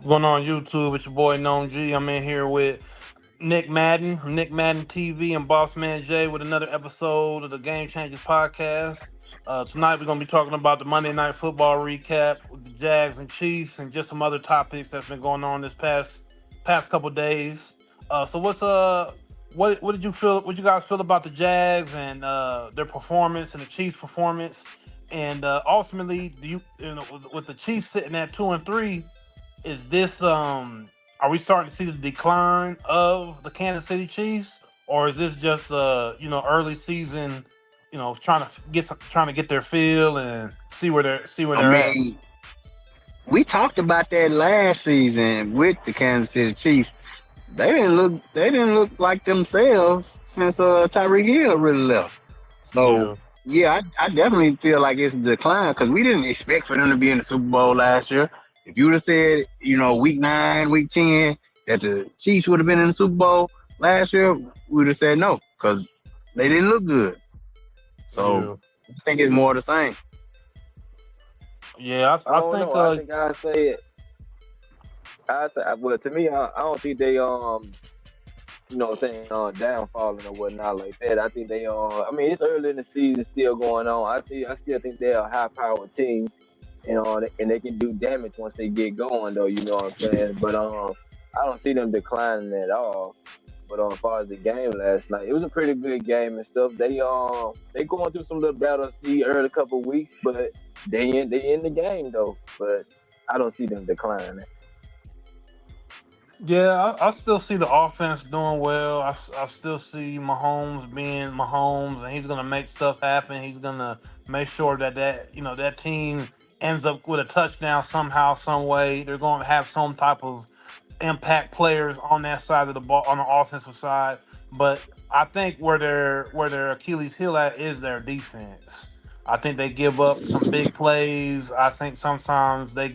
Going on YouTube? It's your boy Known G. I'm in here with Nick Madden from Nick Madden TV and Boss Man Jay with another episode of the Game Changers podcast. Tonight we're gonna be talking about the Monday Night Football recap with the Jags and Chiefs and just some other topics that's been going on this past couple days. So what did you feel? What you guys feel about the Jags and their performance and the Chiefs' performance? And ultimately, do with the Chiefs sitting at 2-3? Is this are we starting to see the decline of the Kansas City Chiefs, or is this just early season, trying to get their feel and see where I they're at? mean, we talked about that last season with the Kansas City Chiefs. They didn't look like themselves since Tyreek Hill really left. So Yeah, yeah, I definitely feel like it's a decline because we didn't expect for them to be in the Super Bowl last year. If you would have said, week 9, week 10, that the Chiefs would have been in the Super Bowl last year, we would have said no because they didn't look good. So yeah, I think it's more of the same. yeah. I I don't think know. I think I say it. I say, well, to me, I don't think they saying downfalling or whatnot like that. I think they I mean, it's early in the season, still going on. I still think they're a high powered team, and they can do damage once they get going, though. You know what I'm saying? But I don't see them declining at all. But as far as the game last night, it was a pretty good game and stuff. They going through some little battles the early couple weeks, but they in the game though. But I don't see them declining. Yeah, I still see the offense doing well. I still see Mahomes being Mahomes, and he's gonna make stuff happen. He's gonna make sure that team ends up with a touchdown somehow, some way. They're going to have some type of impact players on that side of the ball on the offensive side. But I think where their Achilles heel at is their defense. I think they give up some big plays. I think sometimes their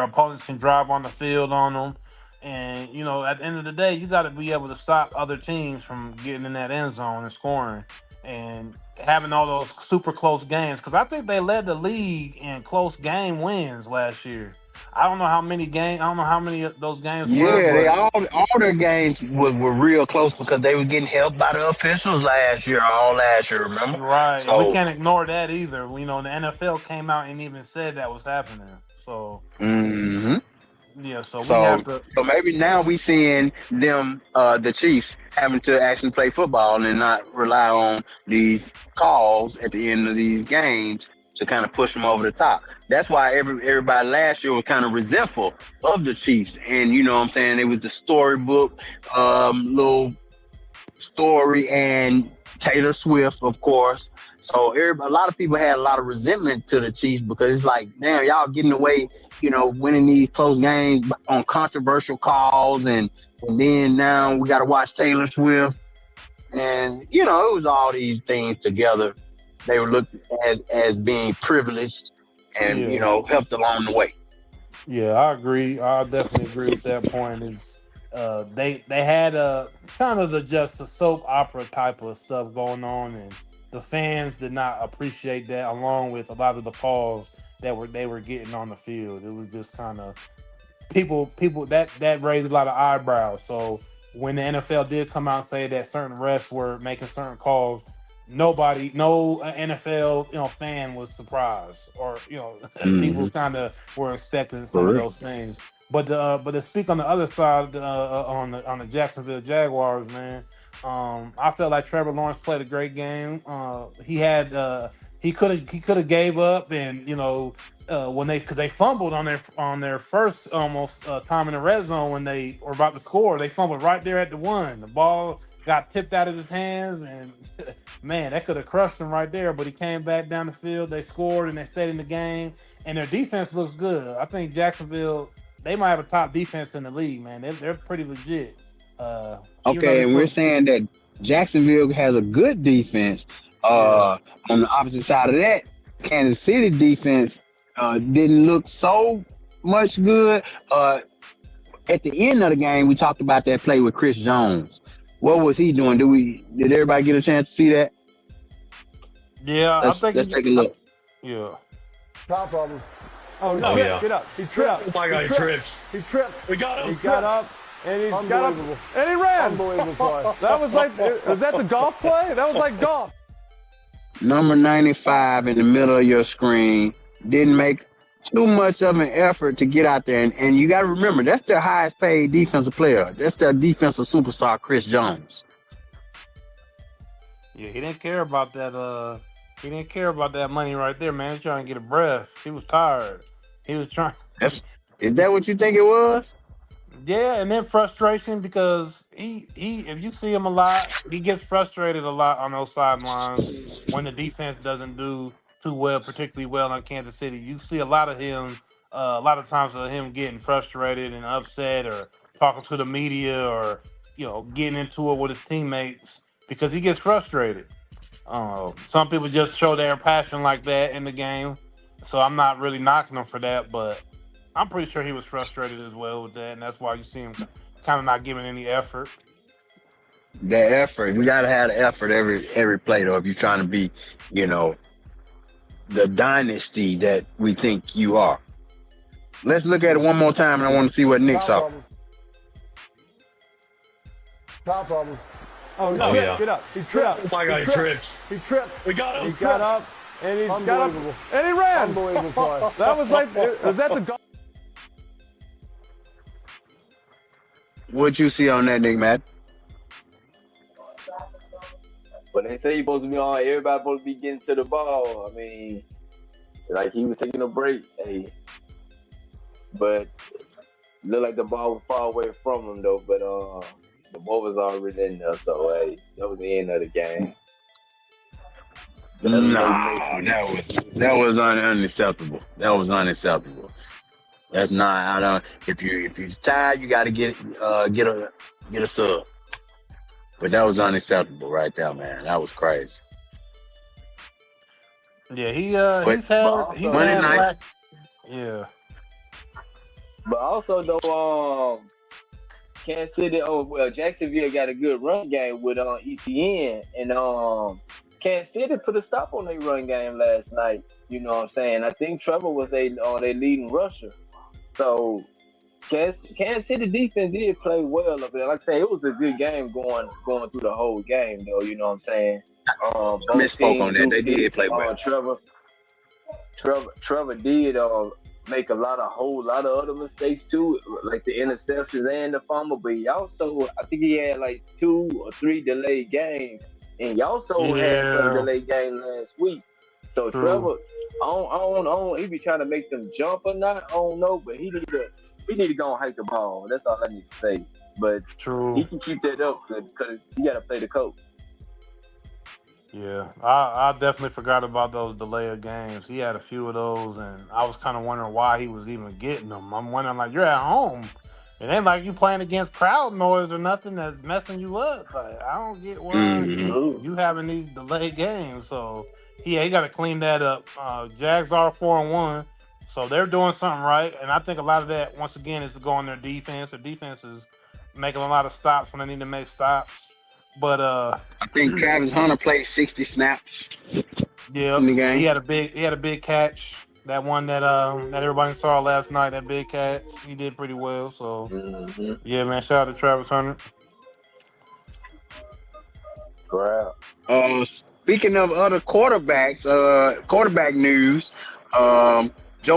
opponents can drive on the field on them. And at the end of the day, you got to be able to stop other teams from getting in that end zone and scoring and having all those super close games. Because I think they led the league in close game wins last year. I don't know how many games. I don't know how many of those games were, Yeah, they but all their games were real close because they were getting helped by the officials all last year, remember? right, and we So can't ignore that either. The NFL came out and even said that was happening. So hmm yeah, so we so have to. so maybe now we seeing them the Chiefs having to actually play football and not rely on these calls at the end of these games to kind of push them over the top. That's why everybody last year was kind of resentful of the Chiefs, and you know what I'm saying, it was the storybook little story and Taylor Swift, of course. So a lot of people had a lot of resentment to the Chiefs because it's like, damn, y'all getting away, winning these close games on controversial calls, and then now we got to watch Taylor Swift, and it was all these things together. They were looked as being privileged and Yeah, helped along the way. yeah, I agree. I definitely agree with that point. Is they had a kind of just a soap opera type of stuff going on, and the fans did not appreciate that, along with a lot of the calls they were getting on the field. It was just kind of people that raised a lot of eyebrows. So when the NFL did come out and say that certain refs were making certain calls, no NFL fan was surprised, or people Hmm. kind of were expecting some For of real. those things. But to speak on the other side, on the Jacksonville Jaguars, man, I felt like Trevor Lawrence played a great game. He could have gave up, and when because they fumbled on their first almost time in the red zone when they were about to score. They fumbled right there at the one. The ball got tipped out of his hands, and man, that could have crushed him right there. But he came back down the field. They scored and they stayed in the game. And their defense looks good. I think Jacksonville, they might have a top defense in the league, man. They're pretty legit. Even though Okay, they and we're still, saying that Jacksonville has a good defense. yeah, On the opposite side of that, Kansas City defense didn't look so much good. At the end of the game, we talked about that play with Chris Jones. What was he doing? Did everybody get a chance to see that? yeah. I Let's think let's take a look. yeah, Top of them. Oh, no. Get up. He tripped. Oh, my God, he trips. He tripped. We got him. He got up, and he got up, and he ran. Unbelievable play. That was like, was that the golf play? That was like golf. Number 95 in the middle of your screen didn't make too much of an effort to get out there. And you got to remember, that's their highest paid defensive player. That's their defensive superstar, Chris Jones. Yeah, he didn't care about that. He didn't care about that money right there, man. He's trying to get a breath. He was tired. He was trying. Is that what you think it was? Yeah, and then frustration because he if you see him a lot, he gets frustrated a lot on those sidelines when the defense doesn't do too well, particularly well in Kansas City. You see a lot of him, a lot of times of him getting frustrated and upset, or talking to the media, or getting into it with his teammates because he gets frustrated. Some people just show their passion like that in the game, so I'm not really knocking him for that, but I'm pretty sure he was frustrated as well with that, and that's why you see him kind of not giving any effort. The effort. You got to have the effort every play, though, if you're trying to be, the dynasty that we think you are. Let's look at it one more time, and I want to see what Nick saw. Foul problem. Oh, no. Get up. He tripped. Oh, my God, he trips. He tripped. We got him. He got up, and he got up, and he ran. Unbelievable play. That was like, was that the golf? What'd you see on that, Nick, Matt? But they say you're supposed to be on. Everybody supposed to be getting to the ball. I mean, like he was taking a break. Hey, but looked like the ball was far away from him though. But the ball was already in there. So hey, that was the end of the game. No, that was unacceptable. That was unacceptable. That's not. I don't. If you're tired, you got to get a sub. But that was unacceptable right there, man. That was crazy. Yeah, he's had yeah. But also though, Kansas City. Jacksonville got a good run game with ETN, and Kansas City put a stop on their run game last night. You know what I'm saying? I think Trevor was their leading rusher. So Kansas City defense did play well up there. Like I say, it was a good game going through the whole game, though. You know what I'm saying? Misspoke on that. They did play well. Trevor did make a whole lot of other mistakes too, like the interceptions and the fumble. But he also, I think he had like 2 or 3 delayed games, and he also had some delayed game last week. So True. Trevor, I don't, he be trying to make them jump or not. I don't know, but he need to go and hike the ball. That's all I need to say. But True. He can keep that up because he got to play the coach. Yeah, I definitely forgot about those delay of games. He had a few of those, and I was kind of wondering why he was even getting them. I'm wondering, like, you're at home. It ain't like you playing against crowd noise or nothing that's messing you up. Like, I don't get why you having these delayed games. So, he got to clean that up. Jags are 4-1, so they're doing something right. And I think a lot of that, once again, is to go on their defense. Their defense is making a lot of stops when they need to make stops. But I think Travis Hunter played 60 snaps. Yeah, in the game. He had a big catch. That one that everybody saw last night. That big catch, he did pretty well. So yeah, man, shout out to Travis Hunter. Wow. Speaking of other quarterbacks, quarterback news, Joe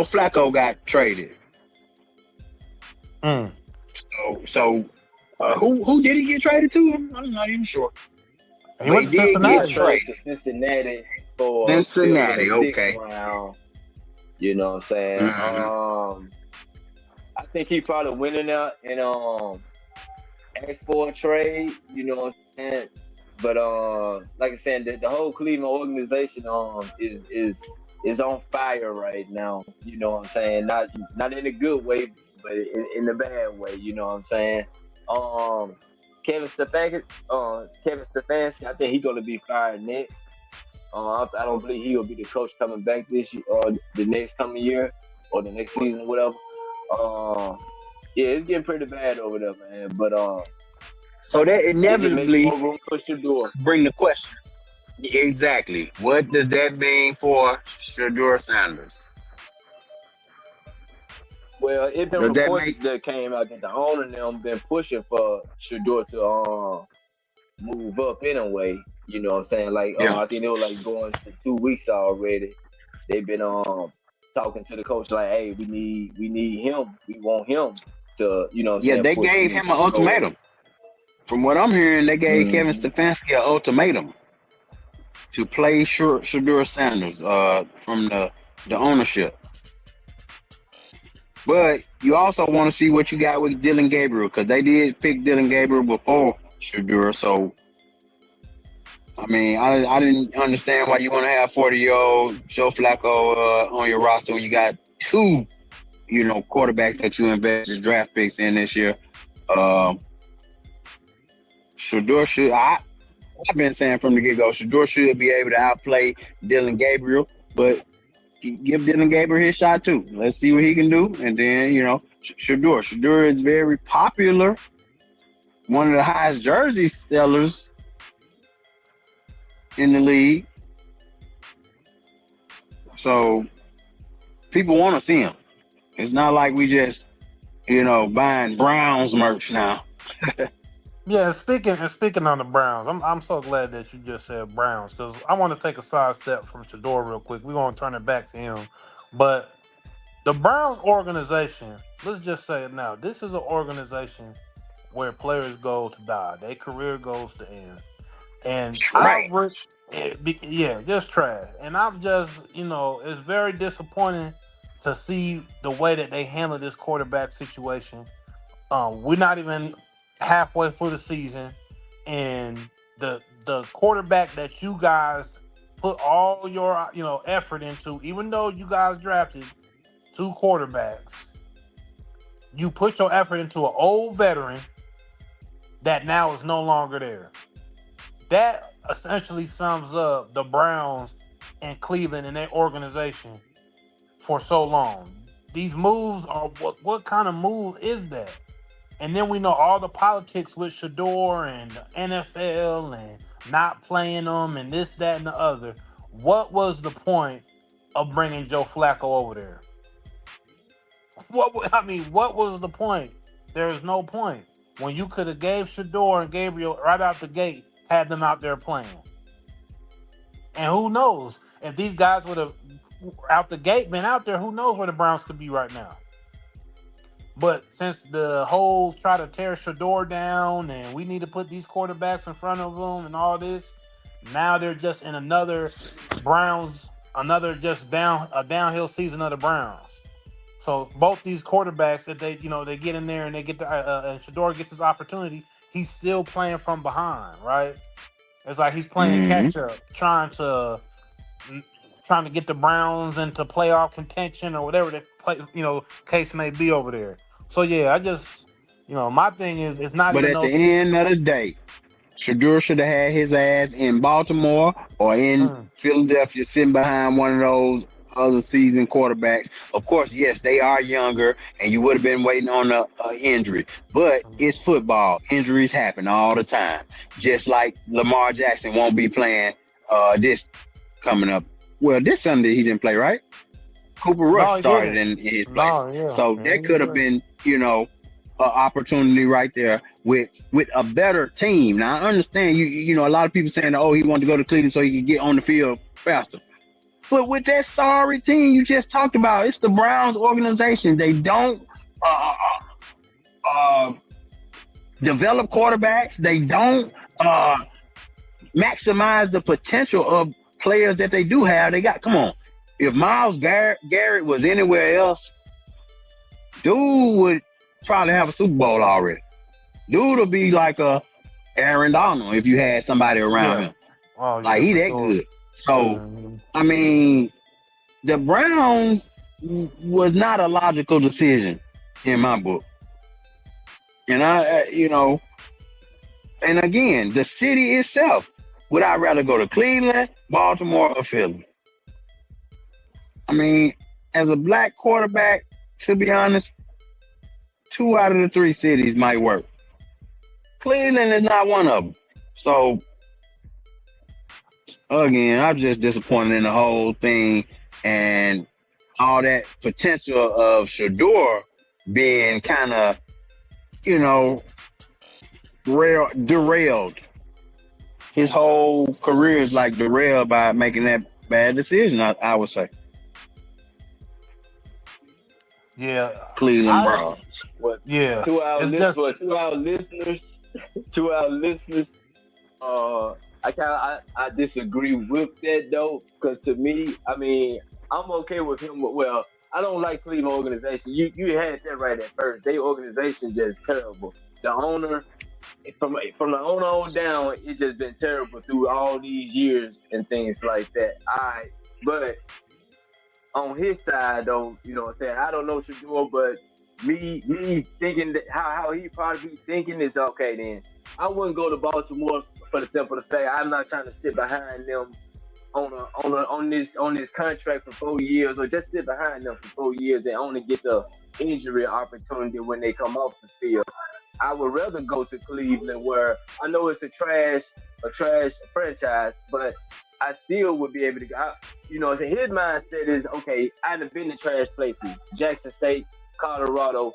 Flacco got traded. So who did he get traded to? I'm not even sure. He went to Cincinnati. Cincinnati for Cincinnati, okay. Round, you know what I'm saying? I think he probably went in there and asked for a trade, you know what I'm saying? But like I said, the whole Cleveland organization is on fire right now. You know what I'm saying? Not in a good way, but in the bad way. You know what I'm saying? Kevin Stefanski, I think he's gonna be fired next. I don't believe he will be the coach coming back this year or the next coming year or the next season, whatever. Yeah, it's getting pretty bad over there, man. But so that inevitably bring the question. Exactly. What does that mean for Shedeur Sanders? Well, it been Does that reports make that came out that the owner and them been pushing for Shador to move up in a way. You know what I'm saying? Like yeah. I think they were like going to 2 weeks already. They've been talking to the coach like, hey, we need him. We want him to, you know what I'm Yeah, saying, they push gave me him an to go up. ultimatum. From what I'm hearing, they gave Kevin Hmm. Stefanski an ultimatum to play Shador Sanders from the ownership. But you also want to see what you got with Dylan Gabriel, because they did pick Dylan Gabriel before Shador. So, I mean, I didn't understand why you want to have 40-year-old Joe Flacco on your roster when you got two, quarterbacks that you invested draft picks in this year. Um, Shador should. I've been saying from the get-go, Shador should be able to outplay Dylan Gabriel, but give Dylan Gabriel his shot too. Let's see what he can do. And then, Shador. Shador is very popular, one of the highest jersey sellers in the league. So people want to see him. It's not like we just, buying Browns merch now. Yeah, speaking on the Browns, I'm so glad that you just said Browns because I want to take a side step from Shador real quick. We're gonna turn it back to him, but the Browns organization, let's just say it now. This is an organization where players go to die, their career goes to end, and Right. yeah, just trash. And I've just, it's very disappointing to see the way that they handle this quarterback situation. We're not even halfway through the season, and the quarterback that you guys put all your effort into, even though you guys drafted two quarterbacks, you put your effort into an old veteran that now is no longer there. That essentially sums up the Browns and Cleveland and their organization for so long. These moves are what kind of move is that? And then we know all the politics with Shador and the NFL and not playing them and this, that, and the other. What was the point of bringing Joe Flacco over there? What was the point? There is no point. When you could have gave Shador and Gabriel right out the gate, had them out there playing. And who knows? If these guys would have out the gate been out there, who knows where the Browns could be right now? But since the whole try to tear Shador down and we need to put these quarterbacks in front of them and all this, now they're just in another just downhill season of the Browns. So both these quarterbacks that they get in there and they get and Shador gets his opportunity, he's still playing from behind, right? It's like he's playing Mm-hmm. catch up, trying to get the Browns into playoff contention or whatever the case may be over there. So yeah, I just my thing is it's not But even at the no. end of the day, Shador should have had his ass in Baltimore or in Mm, Philadelphia sitting behind one of those other seasoned quarterbacks. Of course, yes, they are younger and you would have been waiting on a injury. But mm. it's football. Injuries happen all the time. Just like Lamar Jackson won't be playing this coming up. Well, this Sunday he didn't play, right? Cooper No, Rush he started didn't. in his place. No, yeah, So yeah, that he could didn't have play. been, an opportunity right there with a better team. Now I understand a lot of people saying, oh, he wanted to go to Cleveland so he could get on the field faster. But with that sorry team you just talked about, it's the Browns organization. They don't uh, develop quarterbacks. They don't maximize the potential of players that they do have. They got, come on. If Miles Garrett was anywhere else, dude would probably have a Super Bowl already. Dude will be like a Aaron Donald if you had somebody around Yeah. him. Oh Like yeah, he for that sure. good. So Mhm. I mean, the Browns was not a logical decision in my book. And and again, the city itself, would I rather go to Cleveland, Baltimore, or Philly? I mean, as a black quarterback, to be honest, 2 out of the 3 cities might work. Cleveland is not one of them. So again, I'm just disappointed in the whole thing and all that potential of Shador being kind of, you know, derailed. His whole career is like derailed by making that bad decision. I would say Yeah, Cleveland I Browns. But yeah. to our It's list, just but to our listeners, to our listeners, I disagree with that though, because to me, I mean, I'm okay with him. Well, I don't like Cleveland organization. You had that right at first. Their organization just terrible. The owner, from the owner on down, it's just been terrible through all these years and things like that. But on his side though, you know what I'm saying? I don't know Shador, but me thinking that how he probably be thinking is okay then. I wouldn't go to Baltimore for the simple fact I'm not trying to sit behind them on this contract for 4 years, or just sit behind them for 4 years and only get the injury opportunity when they come off the field. I would rather go to Cleveland, where I know it's a trash franchise, but I still would be able to. So his mindset is okay. I've been to trash places, Jackson State, Colorado.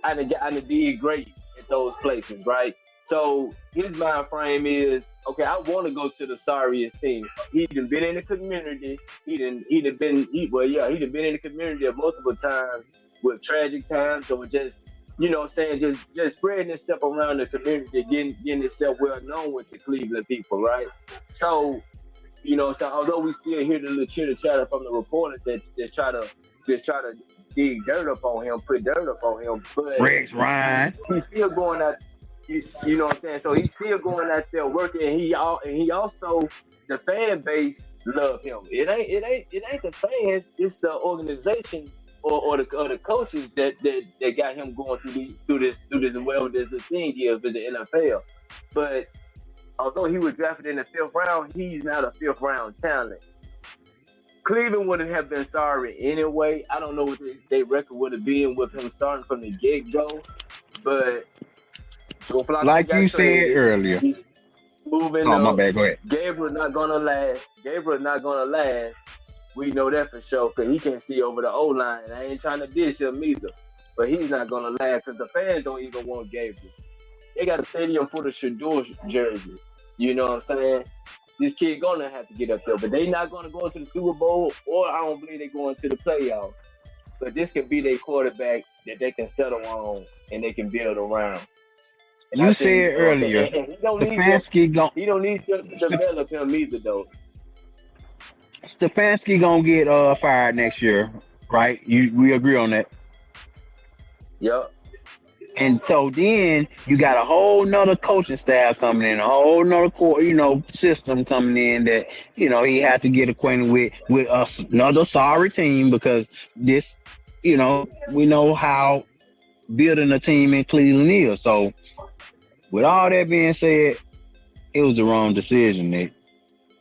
I did great at those places, right? So his mind frame is okay. I want to go to the sorriest team. He done been in the community. He done been in the community multiple times with tragic times, or just what I'm saying, just spreading himself around the community, getting himself well known with the Cleveland people, right? So so although we still hear the little chitter chatter from the reporters that try to dig dirt up on him, put dirt up on him, but Rex Ryan. he's still going out. You know what I'm saying? So he's still going out there working, and he also, the fan base love him. It ain't the fans. It's the organization or the coaches that got him going through this whatever the thing is with the NFL. But although he was drafted in the fifth round, he's not a fifth round talent. Cleveland wouldn't have been sorry anyway. I don't know what their record would have been with him starting from the get go, but Joe Flacco Like got you said traded. earlier. He's moving Oh, my up. bad. Go ahead. Gabriel's not gonna last. We know that for sure because he can't see over the O line. I ain't trying to dish him either, but he's not gonna last because the fans don't even want Gabriel. They got a stadium full of Shador jerseys. You know what I'm saying? This kid gonna have to get up there, but they not gonna go to the Super Bowl, or I don't believe they going to the playoffs. But this could be their quarterback that they can settle on and they can build around. And I You think, said earlier, and he don't need to develop him either, though. Stefanski gonna get fired next year, right? We agree on that. Yep. And so then you got a whole nother coaching staff coming in, a whole nother system coming in that he had to get acquainted with another sorry team, because this we know how building a team in Cleveland is. So with all that being said, it was the wrong decision, Nick.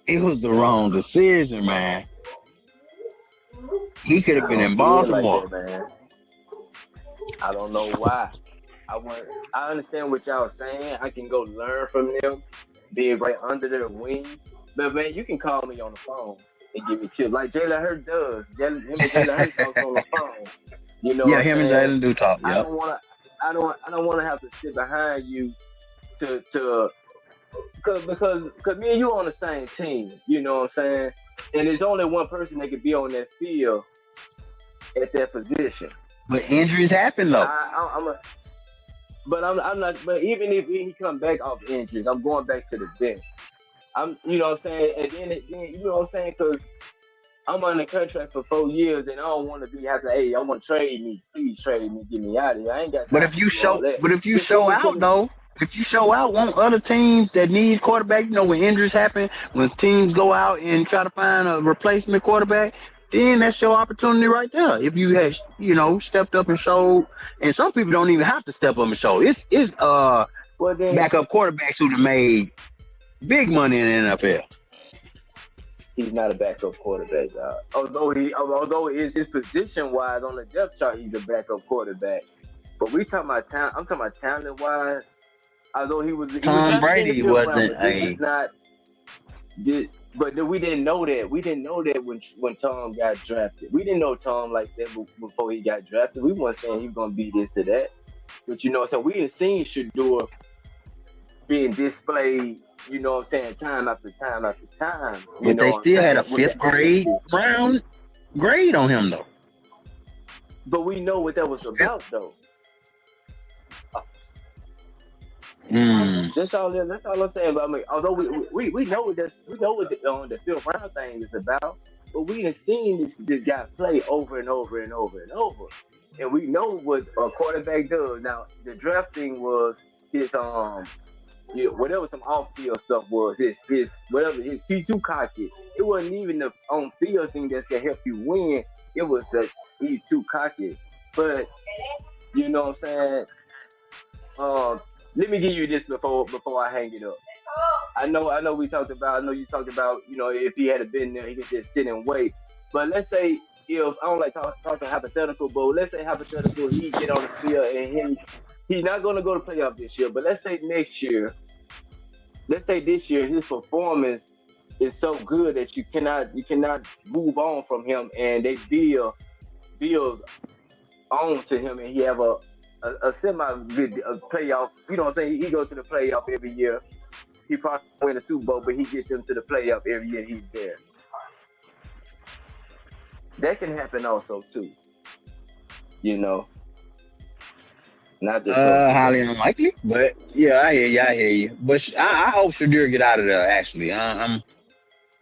It was the wrong decision, man. He could have been in Baltimore. Like that, man. I don't know why. I understand what y'all saying. I can go learn from them, be right under their wing. But man, you can call me on the phone and give me tips like Jalen Hurts does. Him and Jalen Hurts talk on the phone. Yeah, him and Jalen do talk. I Yep. don't wanna have to sit behind you to because me and you on the same team. You know what I'm saying? And there's only one person that could be on that field at that position. But injuries happen though. I'm not. But even if he come back off injuries, I'm going back to the bench. You know what I'm saying? And then you know what I'm saying? Because I'm on a contract for 4 years, and I don't want to be having. Hey, I want to trade me. Please trade me. Get me out of here. I ain't got time. But if you show out though, if you show out, won't other teams that need quarterback? When injuries happen, when teams go out and try to find a replacement quarterback, then that's your opportunity right there. If you had, stepped up and showed, and some people don't even have to step up and show. It's backup quarterbacks who have made big money in the NFL. He's not a backup quarterback, although his position wise on the depth chart, he's a backup quarterback. But I'm talking about talent wise. Although he was Tom Brady wasn't a. But we didn't know that. We didn't know that when Tom got drafted. We didn't know Tom like that before he got drafted. We weren't saying he was gonna be this or that. But so we didn't seen Shador being displayed. You know what I'm saying? Time after time after time. You But know they what I'm still had a saying? With the fifth grade accuracy. round grade on him though. But we know what that was about, though. Mm. That's all. That's all I'm saying. But I mean, although we know what the fifth round thing is about, but we done seen this guy play over and over and over and over, and we know what a quarterback does. Now the drafting was his whatever some off field stuff was his whatever his T2 cocky. It wasn't even the on field thing that's gonna help you win. It was that he's too cocky. But you know what I'm saying? Um, let me give you this before I hang it up. I know we talked about. I know you talked about. If he had been there, he could just sit and wait. But let's say if I don't like talking hypothetical, but let's say hypothetical, he get on the field and he's not going to go to playoff this year. But let's say next year, let's say this year, his performance is so good that you cannot move on from him, and they build on to him, and he have a semi good playoff. You know what I'm saying? He goes to the playoff every year. He probably win the Super Bowl, but he gets them to the playoff every year he's there. That can happen also too. You know, not just close to Highly that. unlikely, but yeah, I hear you. I hear you. But I hope Shadur get out of there. Actually, I'm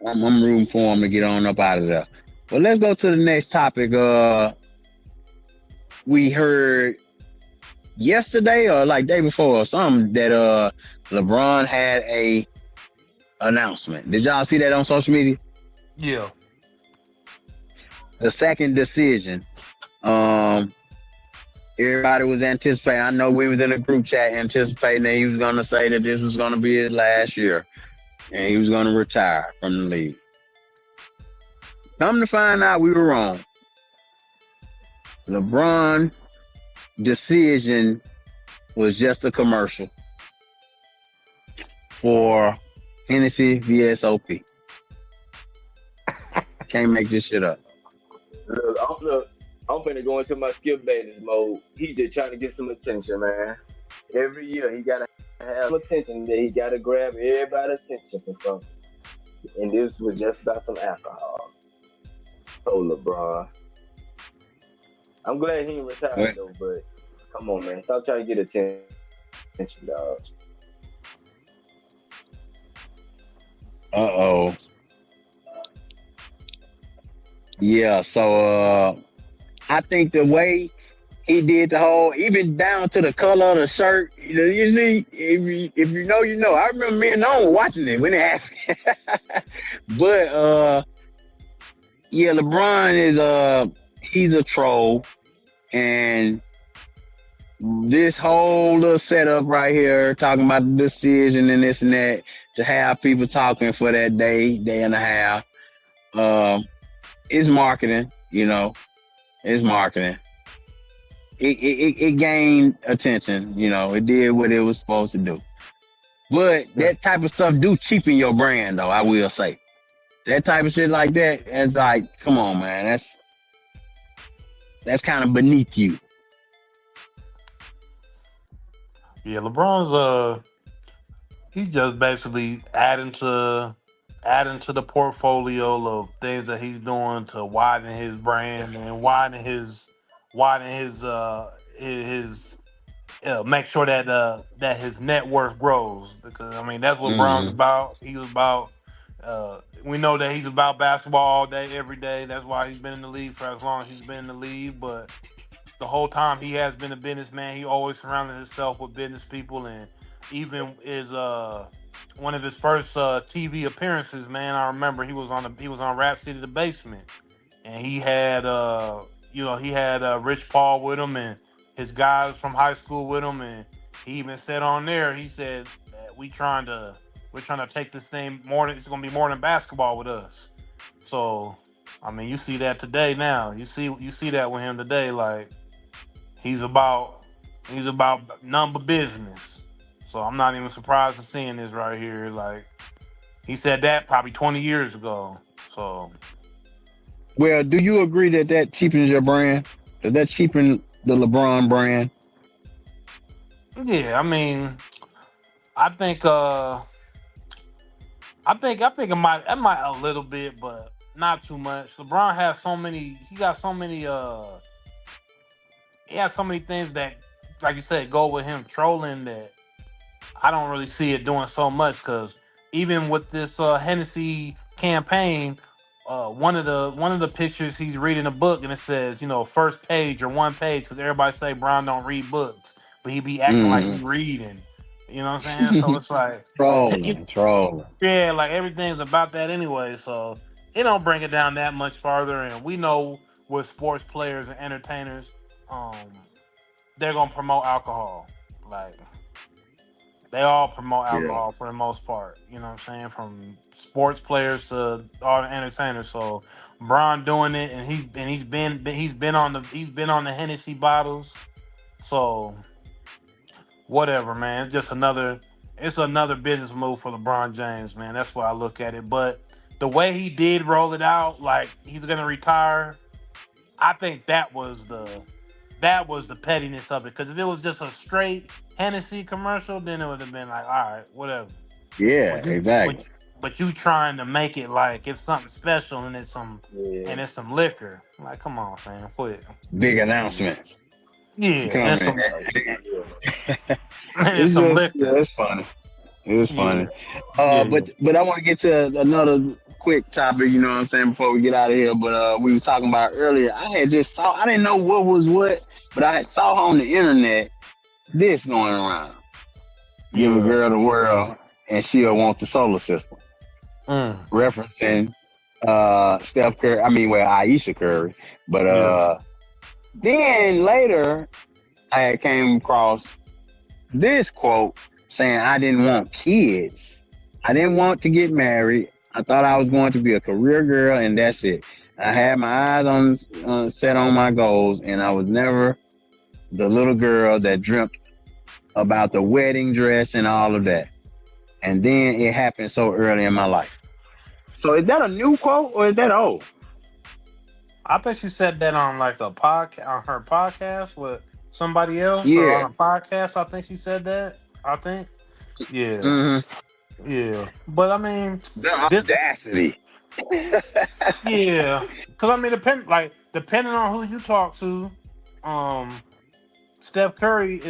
rooting for him to get on up out of there. Well, let's go to the next topic. We heard yesterday or like day before or something that LeBron had a announcement. Did y'all see that on social media? Yeah. The second decision. Um, Everybody was anticipating. I know we was in a group chat anticipating that he was going to say that this was going to be his last year and he was going to retire from the league. Come to find out, we were wrong. LeBron decision was just a commercial for Hennessy VSOP. Can't make this shit up. I'm finna go into my skip babies mode. He's just trying to get some attention, man. Every year he gotta have some attention. That he gotta grab everybody's attention for something. And this was just about some alcohol. Oh, LeBron. I'm glad he retired though, but come on, man. Stop trying to get attention, dog. Uh-oh. Yeah, so I think the way he did the whole, even down to the color of the shirt, you see, if you know, you know. I remember me and Nolan watching it when it happened. But yeah, LeBron is he's a troll, and this whole little setup right here, talking about the decision and this and that, to have people talking for that day and a half, is marketing. It's marketing. It gained attention. It did what it was supposed to do. But that type of stuff do cheapen your brand, though. I will say that type of shit like that. It's like, come on, man. That's kind of beneath you. Yeah, LeBron's he's just basically adding to the portfolio of things that he's doing to widen his brand and widen his make sure that his net worth grows, because I mean that's what Brown's Mm. about. He's about we know that he's about basketball all day, every day. That's why he's been in the league for as long as he's been in the league. But the whole time he has been a businessman, he always surrounded himself with business people, and even is one of his first TV appearances, man. I remember he was on Rap City the Basement, and he had Rich Paul with him and his guys from high school with him, and he even said on there, he said that we're trying to take this thing more than, it's gonna be more than basketball with us. So I mean, you see that today now. You see that with him today, like he's about he's about number business. So I'm not even surprised to seeing this right here. Like He said that probably 20 years ago. So Well, do you agree that that cheapens your brand? Does that cheapen the LeBron brand? yeah, I mean, I think I think it might a little bit, but not too much. LeBron has so many. He got so many. He has so many things that, like you said, go with him trolling that I don't really see it doing so much because even with this Hennessy campaign, one of the pictures he's reading a book and it says first page or one page because everybody say Brown don't read books, but he be acting like he Mm. reading. You know what I'm saying? So it's like, Trolling, trolling. yeah, like everything's about that anyway. So it don't bring it down that much farther. And we know with sports players and entertainers, um, they're gonna promote alcohol. Like they all promote Yeah, alcohol for the most part. You know what I'm saying? From sports players to all the entertainers. So Bron doing it, and he's been on the Hennessy bottles. So whatever, man. It's another business move for LeBron James, man. That's why I look at it. But the way he did roll it out, like he's gonna retire, I think that was the pettiness of it. Because if it was just a straight Hennessy commercial, then it would have been like, all right, whatever. yeah, But you, exactly. but you trying to make it like it's something special Yeah. and it's some liquor. Like, come on, fam, quit. Big announcement. Yeah, Come and on. some Yeah. and it's It's some just, yeah, liquor. it's funny. It was Yeah, funny. yeah, But I want to get to another quick topic. You know what I'm saying before we get out of here. But we were talking about earlier. I had just saw. I didn't know what was what, but I saw on the internet this going around. Give a yeah. girl the world, and she'll want the solar system. Mm, Referencing Steph Curry. I mean, well, Aisha Curry. But yeah. then later, I had came across this quote saying, I didn't want kids. I didn't want to get married. I thought I was going to be a career girl, and that's it. I had my eyes on set on my goals, and I was never the little girl that dreamt about the wedding dress and all of that. And then it happened so early in my life. So is that a new quote or is that old? I think she said that on like a podcast, on her podcast with somebody else, or on Yeah. a podcast. I think she said that. I think. Yeah, Mm-hmm. yeah. But I mean, The this. audacity. Yeah, because I mean, depending on who you talk to, um, Steph Curry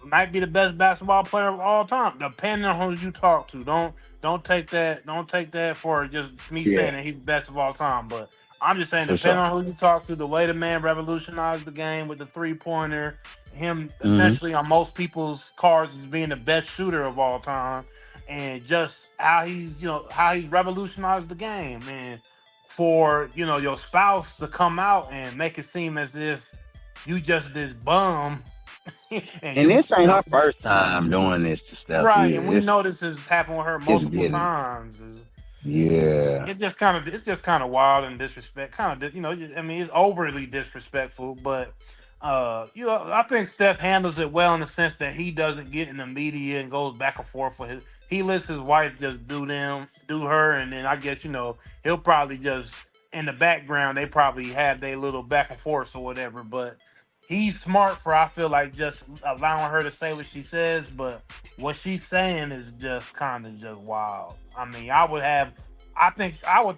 might be the best basketball player of all time, depending on who you talk to. Don't take that for just me saying Yeah, that he's the best of all time. But I'm just saying, for sure. depending on who you talk to, the way the man revolutionized the game with the 3-pointer, him Mm-hmm. essentially on most people's cards as being the best shooter of all time, and just how he's revolutionized the game, and for your spouse to come out and make it seem as if you just this bum and And you this you ain't know her first time doing this to Steph right, either. and we know this has happened with her It's multiple getting times. yeah. It's just kind of wild and disrespect. I mean, it's overly disrespectful, but I think Steph handles it well in the sense that he doesn't get in the media and goes back and forth with his. He lets his wife just do her, and then I guess he'll probably just in the background they probably have their little back and forth or whatever. But he's smart for I feel like just allowing her to say what she says, but what she's saying is just kind of just wild. I mean, I would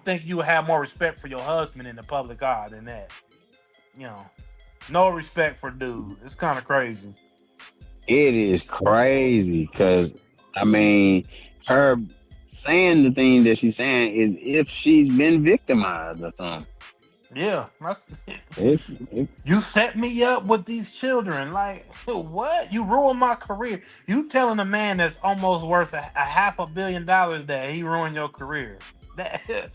think you would have more respect for your husband in the public eye than that. You know, no respect for dude. It's kind of crazy. It is crazy because I mean her saying the thing that she's saying is if she's been victimized or something. Yeah, It's you set me up with these children. Like what? You ruined my career. You telling a man that's almost worth a $500 million that he ruined your career. That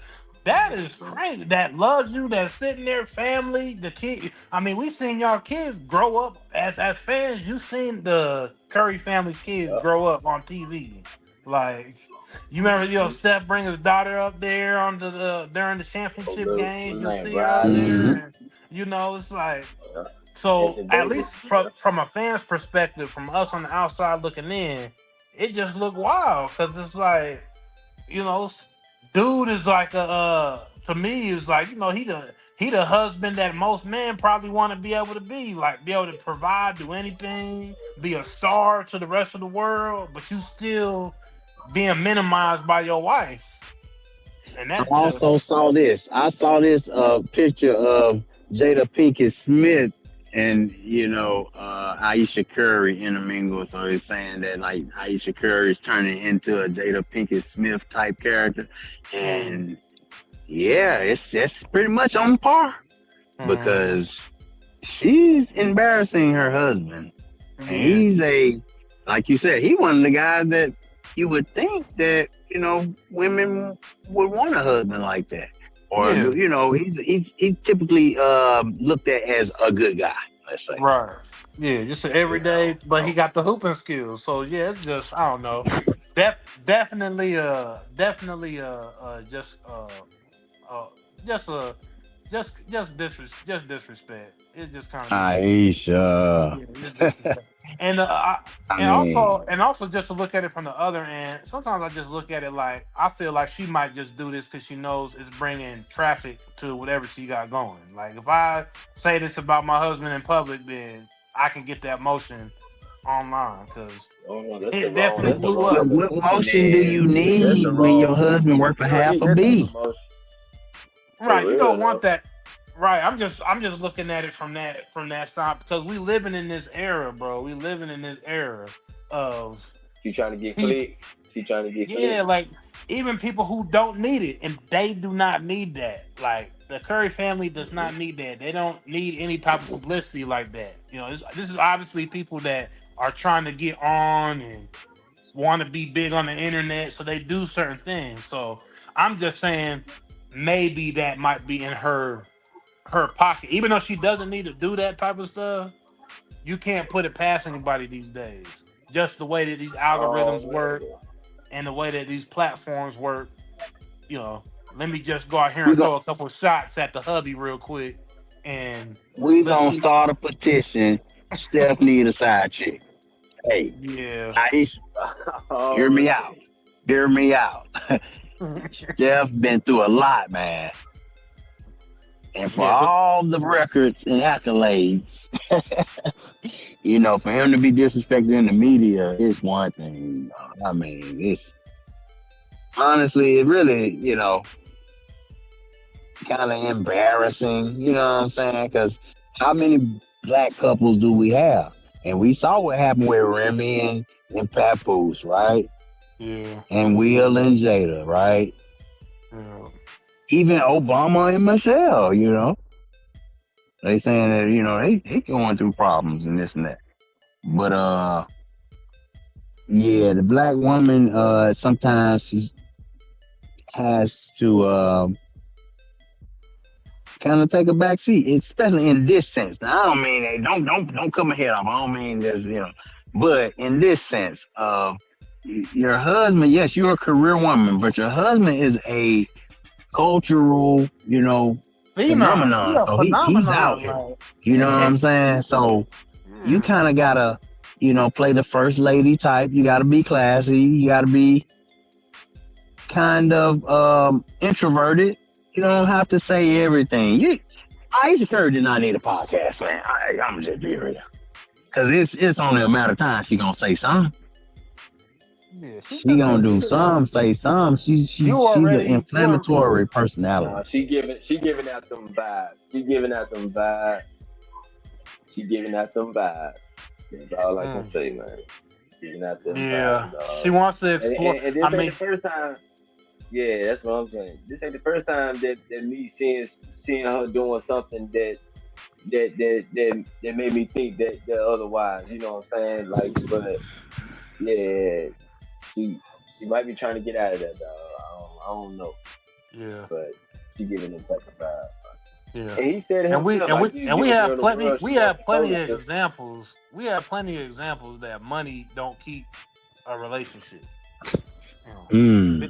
that is crazy. That loves you. That's sitting there, family, the kid. I mean, we seen y'all kids grow up as fans. You seen the Curry family's kids Yep. grow up on TV. Like you remember, Steph bring his daughter up there on during the So championship little, game. little You'll name see her out Riley. there, mm-hmm. and it's like Yeah. so. Anthony At Davis. least from a fan's perspective, from us on the outside looking in, it just looked wild because it's like you know dude is like a to me is like he the husband that most men probably want to be able to be like be able to provide, do anything, be a star to the rest of the world, but you still being minimized by your wife, and I that's also just saw this. I saw this picture of Jada Pinkett Smith and Aisha Curry intermingle. So it's saying that like Aisha Curry is turning into a Jada Pinkett Smith type character, mm, and yeah, it's pretty much on par mm, because she's embarrassing her husband, and yeah, he's like you said, he one of the guys that you would think that women would want a husband like that, or yeah, he's typically looked at as a good guy. Let's say, right, yeah, just an everyday, but he so got the hooping skills, so yeah, it's just I don't know, that definitely just uh just just disrespect. It just kind of Aisha. yeah, it's disrespect. And I mean, and also just to look at it from the other end. Sometimes I just look at it like I feel like she might just do this because she knows it's bringing traffic to whatever she got going. Like if I say this about my husband in public, then I can get that motion online because Oh no, that's the it wrong. definitely That's the blew wrong what, up. what position, motion do man. you That's the need when your wrong. husband work for You don't half need a that type B? of motion for Right, you don't real want though. that. Right, I'm just looking at it from that side because we living in this era, bro. We living in this era of She trying to get people. clicks. She trying to get Yeah, clicks. like even people who don't need it, and they do not need that. Like the Curry family does Hmm. not need that. They don't need any type of publicity like that. This is obviously people that are trying to get on and want to be big on the internet, so they do certain things. So I'm just saying maybe that might be in her pocket, even though she doesn't need to do that type of stuff. You can't put it past anybody these days. Just the way that these algorithms Oh work man. and the way that these platforms work, let me just go out here We and go throw a couple shots at the hubby real quick, and we let's gonna see. start a petition. Steph need a side chick. Hey, Yeah, Aisha, hear Oh me man. out. Hear me out. Steph been through a lot, man. And for yeah, but all the records and accolades, for him to be disrespected in the media is one thing. I mean, it's honestly, it really, kind of embarrassing. You know what I'm saying? Because how many black couples do we have? And we saw what happened with Remy and Papoose, right? yeah, And Will and Jada, right? yeah, Even Obama and Michelle, they saying that they going through problems and this and that. But yeah, the black woman sometimes she has to kind of take a back seat, especially in this sense. Now, I don't mean don't come ahead of. I don't mean this, but in this sense of your husband, yes, you're a career woman, but your husband is a cultural, phenom. phenomenon. Yeah, So he's out phenomenon. here. Like, You know what I'm saying? So you yeah, kind of gotta, play the first lady type. You gotta be classy. You gotta be kind of introverted. You don't have to say everything. Aisha Curry did not need a podcast, man. I'm just be real, because it's only a matter of time she gonna say something. yeah. She She just gonna needs do to. some, say some. She's an You already. inflammatory Nah, personality. she giving out them vibes. She giving out them vibes. She giving out them vibes. That's all I can Mm, say, man. Giving out them vibes, yeah, she dog. wants to And, explore. and, and I this ain't the mean, first time. Yeah, that's what I'm saying. This ain't the first time that me seeing her doing something that made me think that otherwise. You know what I'm saying? Like, but yeah, she she might be trying to get out of that, dog. I don't know, yeah, but she giving them type of vibe. yeah. And he said it And we himself, and we like you and we give a girl have the plenty. world, she We gonna have hold plenty it of to. examples. We have plenty of examples that money don't keep a relationship. Mm.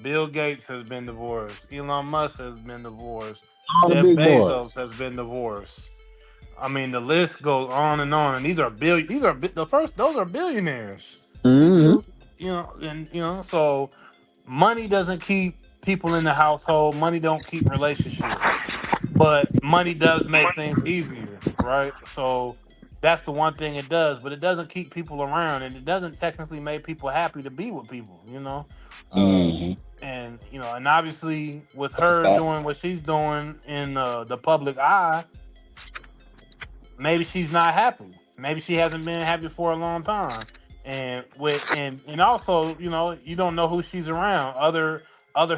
Bill Gates has been divorced. Elon Musk has been divorced. All the Jeff big Bezos boys. has been divorced. I mean, the list goes on and on. And these are billion. These are the first. Those are billionaires. These Hmm. dudes, and so money doesn't keep. people in the household. Money don't keep relationships, but money does make things easier, right? So that's the one thing it does, but it doesn't keep people around, and it doesn't technically make people happy to be with people, you know. Uh, Mm-hmm. and you know, and obviously with That's a her fact. doing what she's doing in the public eye, maybe she's not happy. Maybe she hasn't been happy for a long time. And also, you know, you don't know who she's around. Other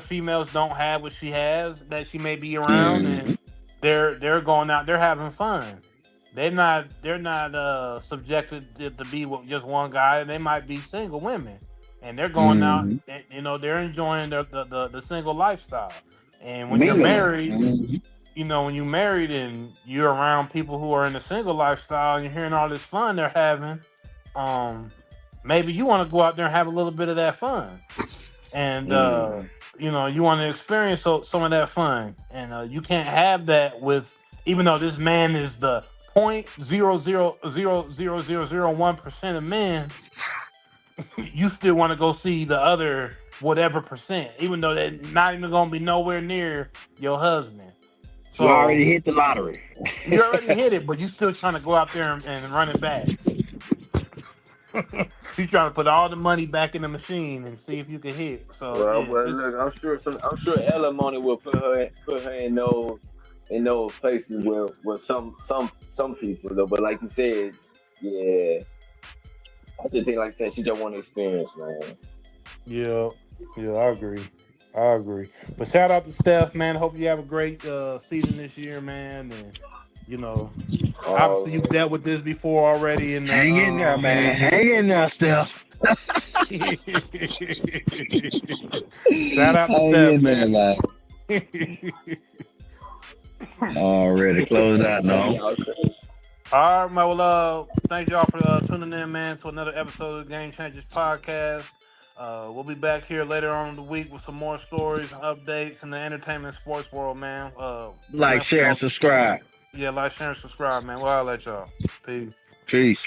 females don't have what she has that she may be around, and Mm-hmm. they're going out, they're having fun. They're not subjected to be with just one guy. They might be single women, and they're going out. Mm-hmm. And, you know, they're enjoying the single lifestyle. And when you're Mingling. married, Mm-hmm. you know, when you're married and you're around people who are in a single lifestyle and you're hearing all this fun they're having, um, maybe you want to go out there and have a little bit of that fun. And Mm-hmm. you know, you want to experience some of that fun. And you can't have that with, even though this man is the 0.000001% of men, you still want to go see the other whatever percent, even though they're not even gonna be nowhere near your husband. You already So hit the lottery. you already hit it, but you still trying to go out there and run it back. You trying to put all the money back in the machine and see if you can hit. So yeah, Well, this look, I'm sure alimony will put her in those places where some people though. But like you said, yeah, I just think like I said, she just want to experience, man. yeah, yeah, I agree. I agree. But shout out to Steph, man. Hope you have a great season this year, man. And you know, obviously you've Oh, dealt with this before already in the Hang in there, man. Hang in there, Steph. shout out to Hang Steph, in there, man. man. Already closed out man, now. y'all crazy. All right, man. Well, thank y'all for tuning in, man, to another episode of the Game Changers podcast. We'll be back here later on in the week with some more stories and updates in the entertainment and sports world, man. Like, Man, share, and subscribe. yeah, like, share, and subscribe, man. Well, I'll let y'all. Peace. Peace.